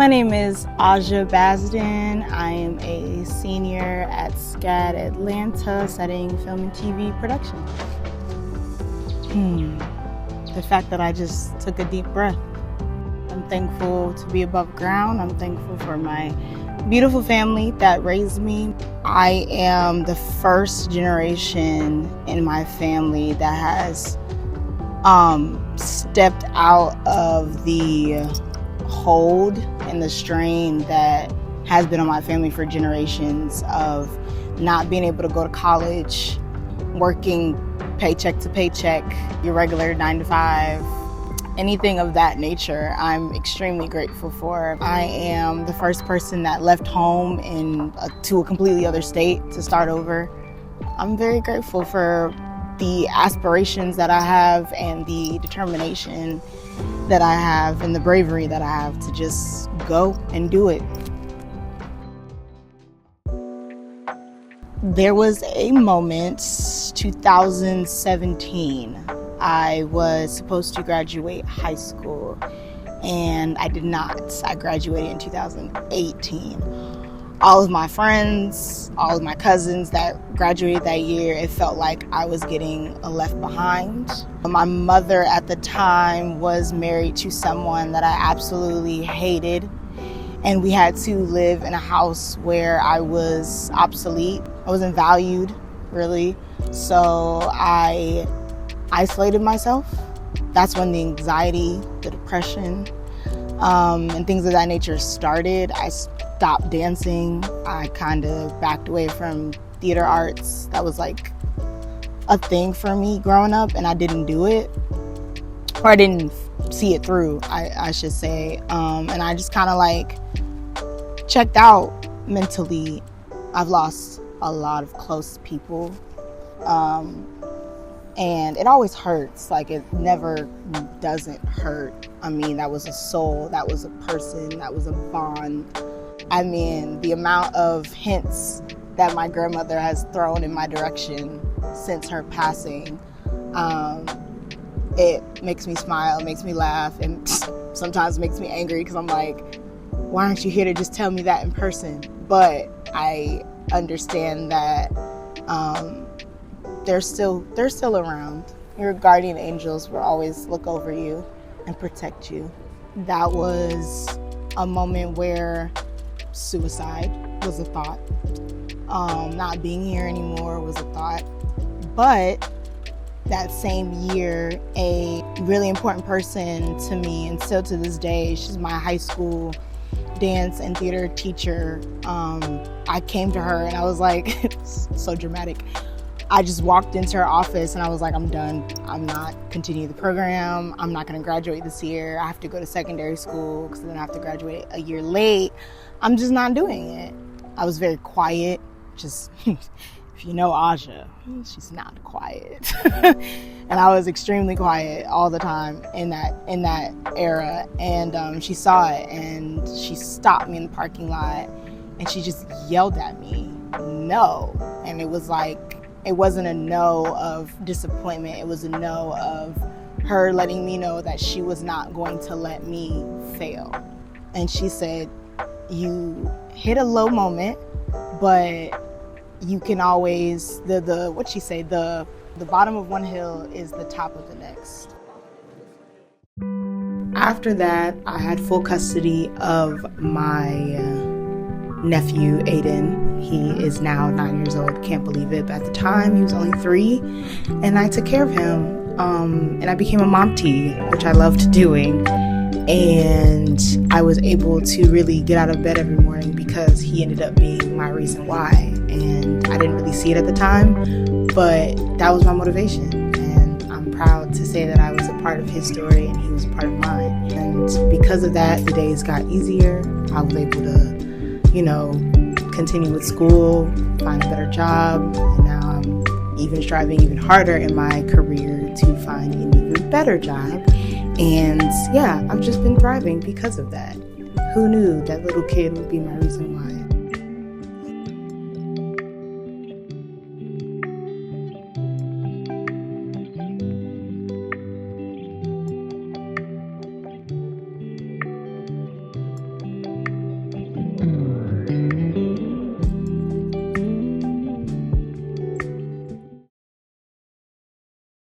My name is Aja Basden. I am a senior at SCAD Atlanta studying film and TV production. The fact that I just took a deep breath. I'm thankful to be above ground. I'm thankful for my beautiful family that raised me. I am the first generation in my family that has stepped out of the hold and the strain that has been on my family for generations of not being able to go to college, working paycheck to paycheck, your regular 9 to 5, anything of that nature. I'm extremely grateful for. I am the first person that left home to a completely other state to start over. I'm very grateful for the aspirations that I have and the determination that I have and the bravery that I have to just go and do it. There was a moment, 2017, I was supposed to graduate high school and I did not. I graduated in 2018. All of my friends, all of my cousins that graduated that year, it felt like I was getting left behind. My mother at the time was married to someone that I absolutely hated, and we had to live in a house where I was obsolete. I wasn't valued, really. So I isolated myself. That's when the anxiety, the depression, and things of that nature started. I stopped dancing. I kind of backed away from theater arts. That was like a thing for me growing up, and I didn't do it, or I didn't see it through, I should say. And I just kind of like checked out mentally. I've lost a lot of close people, and it always hurts. Like, it never doesn't hurt. I mean, that was a soul, that was a person, that was a bond. I mean, the amount of hints that my grandmother has thrown in my direction since her passing, it makes me smile, makes me laugh, and sometimes makes me angry because I'm like, why aren't you here to just tell me that in person? But I understand that they're still around. Your guardian angels will always look over you and protect you. That was a moment where suicide was a thought. Not being here anymore was a thought. But that same year, a really important person to me, and still to this day, she's my high school dance and theater teacher. I came to her and I was like, it's so dramatic. I just walked into her office and I was like, I'm done. I'm not continuing the program. I'm not going to graduate this year. I have to go to secondary school because then I have to graduate a year late. I'm just not doing it. I was very quiet. Just, if you know Aja, she's not quiet. And I was extremely quiet all the time in that era. And she saw it and she stopped me in the parking lot and she just yelled at me, no. And it was like, it wasn't a no of disappointment. It was a no of her letting me know that she was not going to let me fail. And she said, you hit a low moment, but you can always, what'd she say? The bottom of one hill is the top of the next. After that, I had full custody of my nephew, Aiden. He is now 9 years old. Can't believe it. But at the time, he was only 3. And I took care of him. And I became a momty, which I loved doing. And I was able to really get out of bed every morning because he ended up being my reason why. And I didn't really see it at the time, but that was my motivation. And I'm proud to say that I was a part of his story and he was a part of mine. And because of that, the days got easier. I was able to, continue with school, find a better job. And now I'm even striving even harder in my career to find an even better job. And yeah, I've just been thriving because of that. Who knew that little kid would be my reason why?